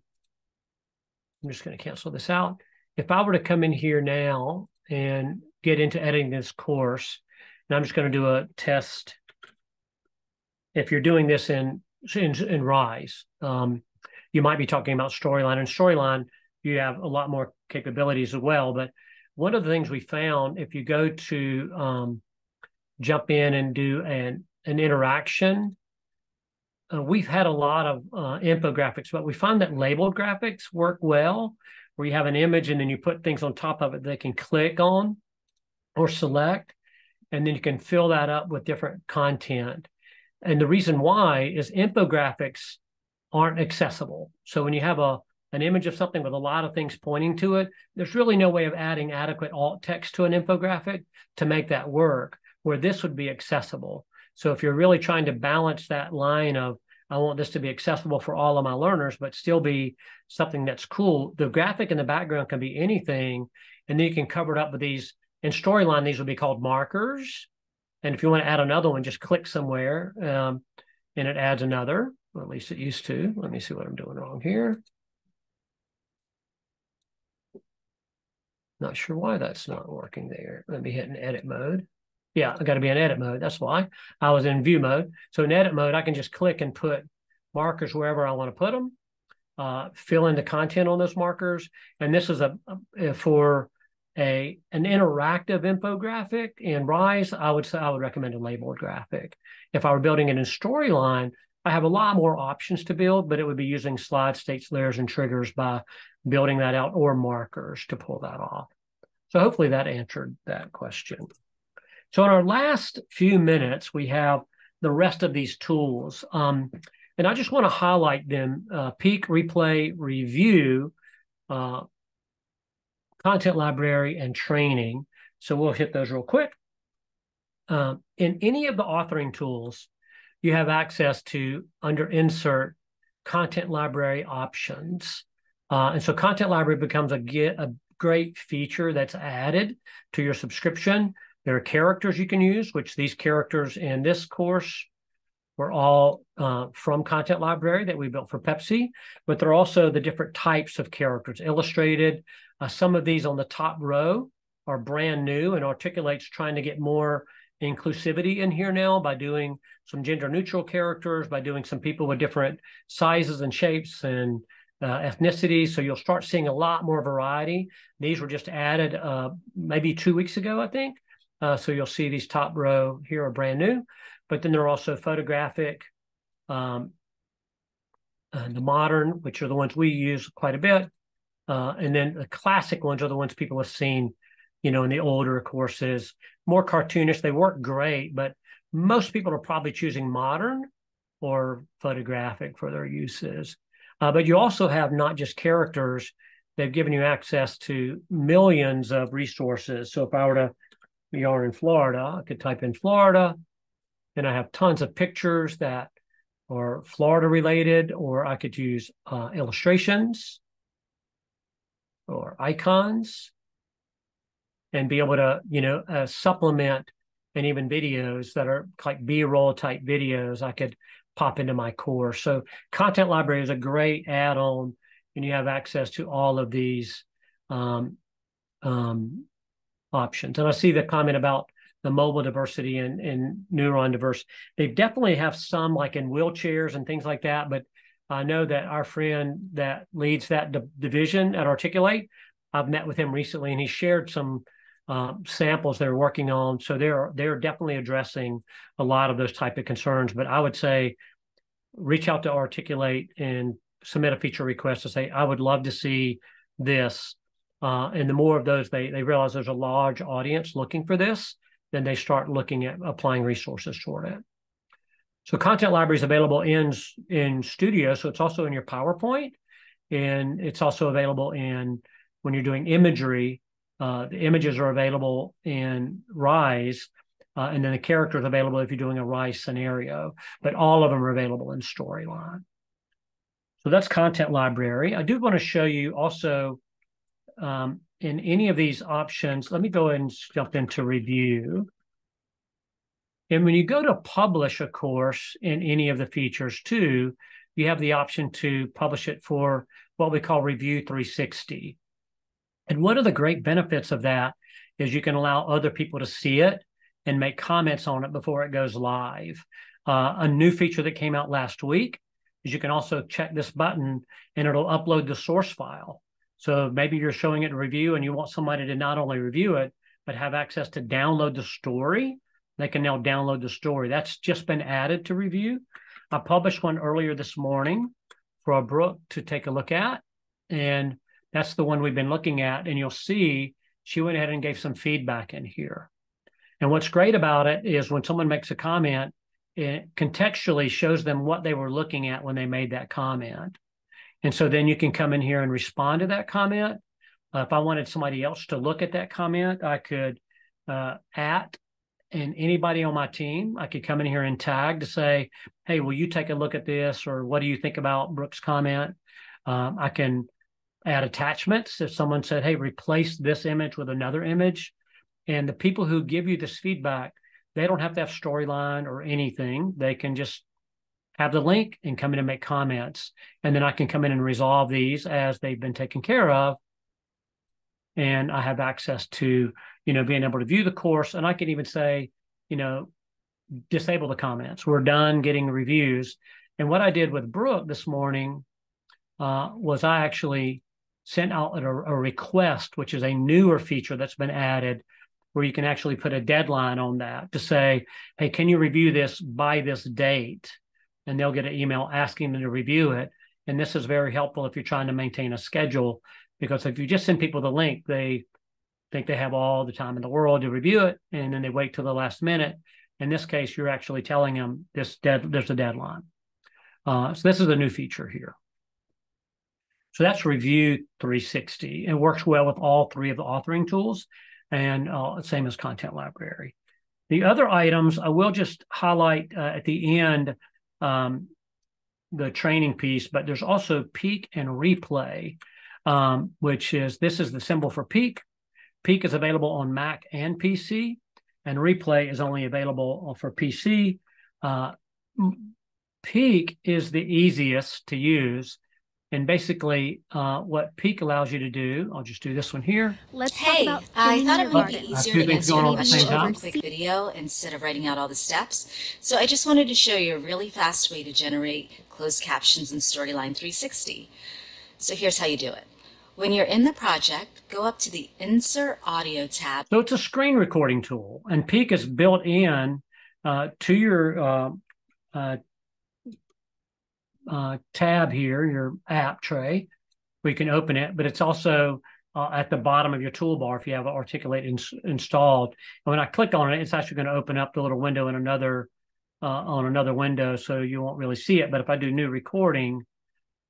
just going to cancel this out. If I were to come in here now and get into editing this course, and I'm just going to do a test. If you're doing this in Rise, you might be talking about Storyline. And Storyline, you have a lot more capabilities as well. But one of the things we found, if you go to jump in and do an interaction, we've had a lot of infographics, but we find that labeled graphics work well, where you have an image and then you put things on top of it they can click on or select, and then you can fill that up with different content. And the reason why is infographics aren't accessible. So when you have an image of something with a lot of things pointing to it, there's really no way of adding adequate alt text to an infographic to make that work, where this would be accessible. So if you're really trying to balance that line of, I want this to be accessible for all of my learners, but still be something that's cool, the graphic in the background can be anything, and then you can cover it up with these. In Storyline, these would be called markers. And if you want to add another one, just click somewhere and it adds another, or at least it used to. Let me see what I'm doing wrong here. Not sure why that's not working there. Let me hit in edit mode. Yeah, I got to be in edit mode. That's why. I was in view mode. So in edit mode, I can just click and put markers wherever I want to put them, fill in the content on those markers. And this is for an interactive infographic in Rise. I would say I would recommend a labeled graphic. If I were building it in Storyline, I have a lot more options to build, but it would be using slide states, layers, and triggers by building that out, or markers to pull that off. So hopefully that answered that question. So in our last few minutes, we have the rest of these tools. And I just want to highlight them: peek, replay, review, content library, and training. So we'll hit those real quick. In any of the authoring tools, you have access to, under Insert, Content Library Options. And so Content Library becomes a great feature that's added to your subscription. There are characters you can use, which these characters in this course were all from Content Library that we built for Pepsi, but there are also the different types of characters, illustrated. Some of these on the top row are brand new, and Articulate's trying to get more inclusivity in here now by doing some gender neutral characters, by doing some people with different sizes and shapes and ethnicities. So you'll start seeing a lot more variety. These were just added maybe 2 weeks ago, I think. So you'll see these top row here are brand new, but then there are also photographic, the modern, which are the ones we use quite a bit. And then the classic ones are the ones people have seen, in the older courses, more cartoonish. They work great, but most people are probably choosing modern or photographic for their uses. But you also have not just characters, they've given you access to millions of resources. So if I were to, we are in Florida, I could type in Florida, and I have tons of pictures that are Florida related, or I could use illustrations or icons and be able to, supplement, and even videos that are like B-roll type videos I could pop into my course. So Content Library is a great add-on, and you have access to all of these options. And I see the comment about the mobile diversity and neuron diversity. They definitely have some, like in wheelchairs and things like that, but I know that our friend that leads that division at Articulate, I've met with him recently, and he shared some samples they're working on. So they're definitely addressing a lot of those type of concerns. But I would say reach out to Articulate and submit a feature request to say, I would love to see this. And the more of those they realize there's a large audience looking for this, then they start looking at applying resources toward it. So Content Library is available in Studio, so it's also in your PowerPoint, and it's also available when you're doing imagery. The images are available in Rise, and then the characters are available if you're doing a Rise scenario, but all of them are available in Storyline. So that's Content Library. I do want to show you also in any of these options. Let me go ahead and jump into review. And when you go to publish a course in any of the features too, you have the option to publish it for what we call Review 360. And one of the great benefits of that is you can allow other people to see it and make comments on it before it goes live. A new feature that came out last week is you can also check this button and it'll upload the source file. So maybe you're showing it in review and you want somebody to not only review it, but have access to download the story. They can now download the story. That's just been added to review. I published one earlier this morning for Brooke to take a look at. And that's the one we've been looking at. And you'll see she went ahead and gave some feedback in here. And what's great about it is when someone makes a comment, it contextually shows them what they were looking at when they made that comment. And so then you can come in here and respond to that comment. If I wanted somebody else to look at that comment, I could and anybody on my team, I could come in here and tag to say, hey, will you take a look at this? Or what do you think about Brooke's comment? I can add attachments. If someone said, hey, replace this image with another image. And the people who give you this feedback, they don't have to have Storyline or anything. They can just have the link and come in and make comments. And then I can come in and resolve these as they've been taken care of. And I have access to, being able to view the course. And I can even say, disable the comments. We're done getting reviews. And what I did with Brooke this morning was I actually sent out a request, which is a newer feature that's been added, where you can actually put a deadline on that to say, hey, can you review this by this date? And they'll get an email asking them to review it. And this is very helpful if you're trying to maintain a schedule, because if you just send people the link, they think they have all the time in the world to review it, and then they wait till the last minute. In this case, you're actually telling them there's a deadline. So this is a new feature here. So that's Review 360. It works well with all three of the authoring tools, and same as Content Library. The other items, I will just highlight at the end the training piece, but there's also Peek and Replay, which is, this is the symbol for Peek. Peek is available on Mac and PC, and Replay is only available for PC. Peek is the easiest to use. And basically, what Peek allows you to do, I'll just do this one here. Let's talk about I thought it might be easier to answer your question over a quick video instead of writing out all the steps. So I just wanted to show you a really fast way to generate closed captions in Storyline 360. So here's how you do it. When you're in the project, go up to the Insert Audio tab. So it's a screen recording tool, and Peek is built in to your tab here, your app tray, where you can open it, but it's also at the bottom of your toolbar if you have Articulate installed. And when I click on it, it's actually going to open up the little window in another on another window, so you won't really see it. But if I do new recording,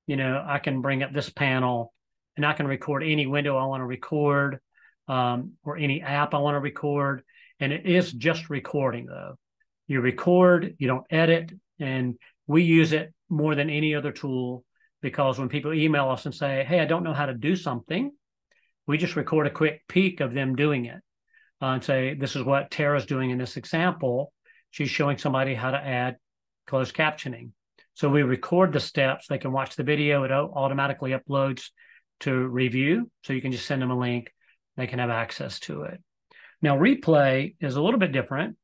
you know, I can bring up this panel and I can record any window I want to record or any app I want to record. And it is just recording, though. You record, you don't edit, and we use it more than any other tool, because when people email us and say, hey, I don't know how to do something, we just record a quick peek of them doing it and say, this is what Tara's doing in this example. She's showing somebody how to add closed captioning. So we record the steps. They can watch the video. It automatically uploads to Review. So you can just send them a link. They can have access to it. Now, Replay is a little bit different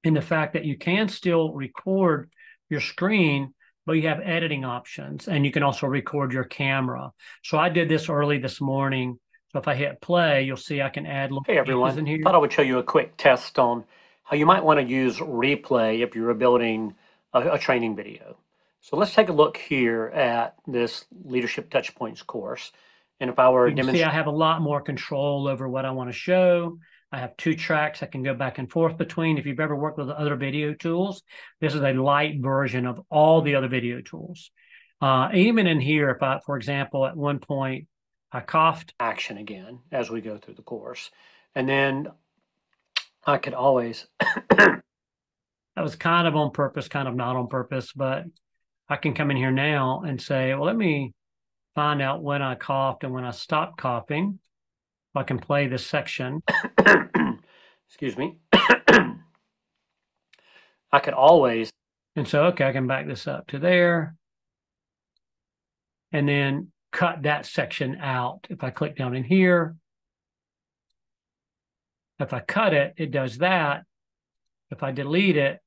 in the fact that you can still record your screen, but you have editing options, and you can also record your camera. So I did this early this morning. So if I hit play, you'll see I can add little. Hey everyone, in here. Thought I would show you a quick test on how you might want to use Replay if you're building a training video. So let's take a look here at this Leadership Touchpoints course. And if I were to demonstrate, I have a lot more control over what I want to show. I have 2 tracks I can go back and forth between. If you've ever worked with other video tools, this is a light version of all the other video tools. Even in here, if I, for example, at one point, I coughed action again as we go through the course. And then I could always, that was kind of on purpose, kind of not on purpose, but I can come in here now and say, well, let me find out when I coughed and when I stopped coughing. I can play this section. Excuse me. I could always, and so, okay, I can back this up to there and then cut that section out. If I click down in here, if I cut it, it does that. If I delete it,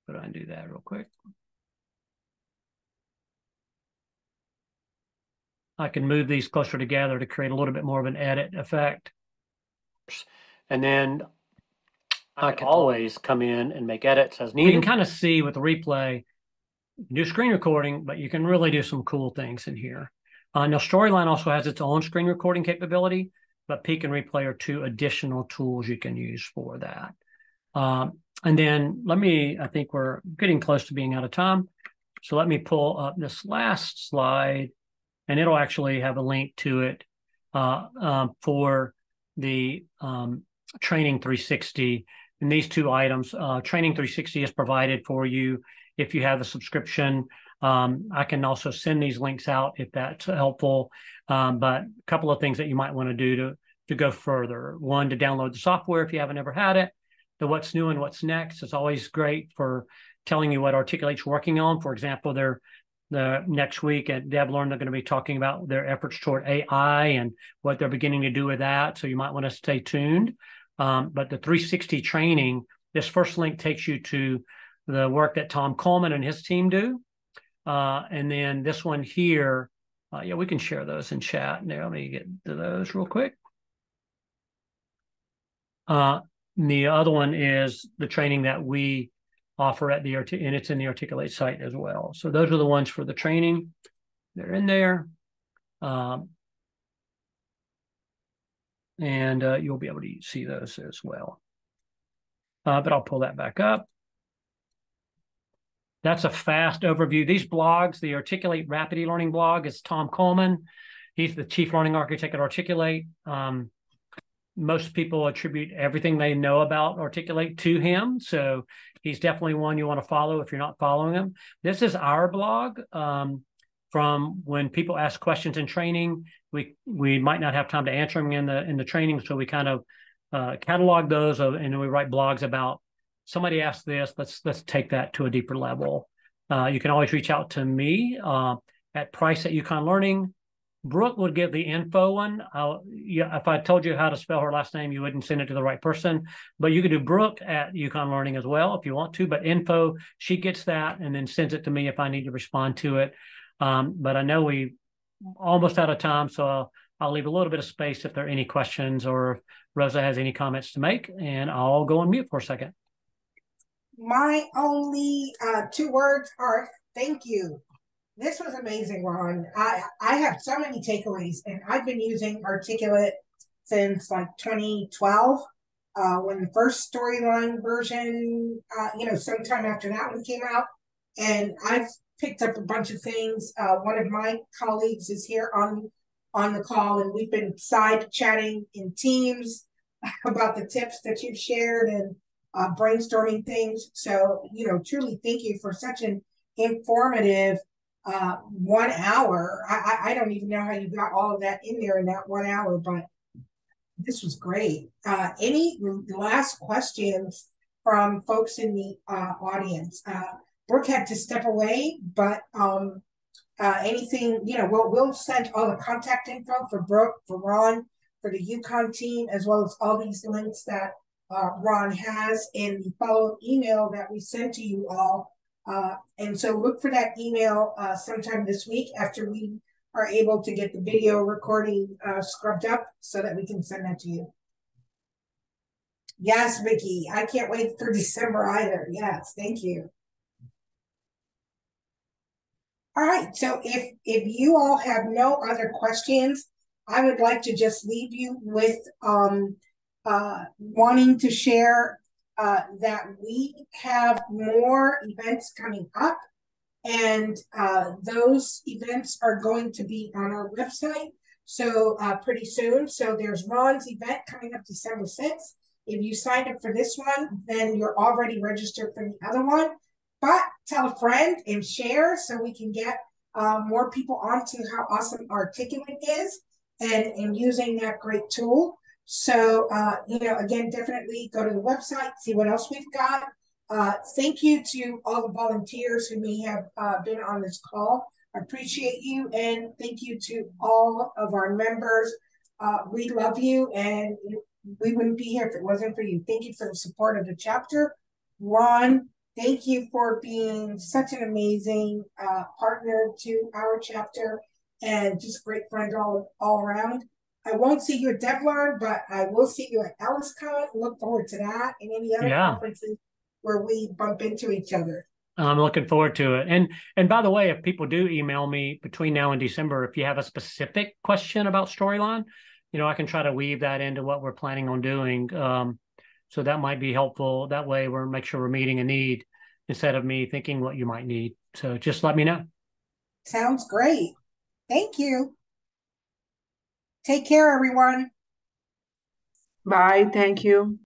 but I do that real quick. I can move these closer together to create a little bit more of an edit effect. And then I can always come in and make edits as needed. You can kind of see with the Replay, do screen recording, but you can really do some cool things in here. Now, Storyline also has its own screen recording capability, but Peek and Replay are 2 additional tools you can use for that. And then I think we're getting close to being out of time. So let me pull up this last slide, and it'll actually have a link to it for the Training 360. And these 2 items, Training 360 is provided for you if you have the subscription. I can also send these links out if that's helpful. But a couple of things that you might want to do to go further. One, to download the software if you haven't ever had it. The what's new and what's next is always great for telling you what Articulate's working on. For example, the next week at DevLearn, they're going to be talking about their efforts toward AI and what they're beginning to do with that. So you might want to stay tuned. But the 360 training, this first link takes you to the work that Tom Coleman and his team do. And then this one here, yeah, we can share those in chat. Now, let me get to those real quick. The other one is the training that we offer at and it's in the Articulate site as well. So those are the ones for the training. They're in there. And you'll be able to see those as well. But I'll pull that back up. That's a fast overview. These blogs, the Articulate Rapid eLearning blog is Tom Coleman. He's the Chief Learning Architect at Articulate. Most people attribute everything they know about Articulate to him. So he's definitely one you want to follow if you're not following him. This is our blog. From when people ask questions in training, we might not have time to answer them in the training, so we kind of catalog those, and then we write blogs about somebody asked this. Let's take that to a deeper level. You can always reach out to me at Price at Yukon Learning. Brooke would give the info one. If I told you how to spell her last name, you wouldn't send it to the right person. But you could do Brooke at Yukon Learning as well if you want to. But info, she gets that and then sends it to me if I need to respond to it. But I know we almost out of time, so I'll leave a little bit of space if there are any questions or if Rosa has any comments to make, and I'll go on mute for a second. My only 2 words are thank you. This was amazing, Ron. I have so many takeaways, and I've been using Articulate since like 2012, when the first storyline version, sometime after that one came out. And I've picked up a bunch of things. One of my colleagues is here on the call, and we've been side chatting in Teams about the tips that you've shared and brainstorming things. So, truly thank you for such an informative 1 hour. I don't even know how you got all of that in there in that 1 hour, but this was great. Any last questions from folks in the audience? Brooke had to step away, but anything, we'll send all the contact info for Brooke, for Ron, for the Yukon team, as well as all these links that Ron has in the follow-up email that we sent to you all. And so look for that email sometime this week after we are able to get the video recording scrubbed up so that we can send that to you. Yes, Vicky, I can't wait for December either. Yes, thank you. All right, so if you all have no other questions, I would like to just leave you with wanting to share that we have more events coming up, and those events are going to be on our website so pretty soon. So there's Ron's event coming up December 6th. If you signed up for this one, then you're already registered for the other one. But tell a friend and share so we can get more people onto how awesome Articulate is and using that great tool. So, again, definitely go to the website, see what else we've got. Thank you to all the volunteers who may have been on this call. I appreciate you. And thank you to all of our members. We love you, and we wouldn't be here if it wasn't for you. Thank you for the support of the chapter. Ron, thank you for being such an amazing partner to our chapter and just a great friend all around. I won't see you at DevLearn, but I will see you at EllisCon. Look forward to that and any other conferences where we bump into each other. I'm looking forward to it. And by the way, if people do email me between now and December, if you have a specific question about Storyline, I can try to weave that into what we're planning on doing. So that might be helpful. That way we'll make sure we're meeting a need instead of me thinking what you might need. So just let me know. Sounds great. Thank you. Take care, everyone. Bye. Thank you.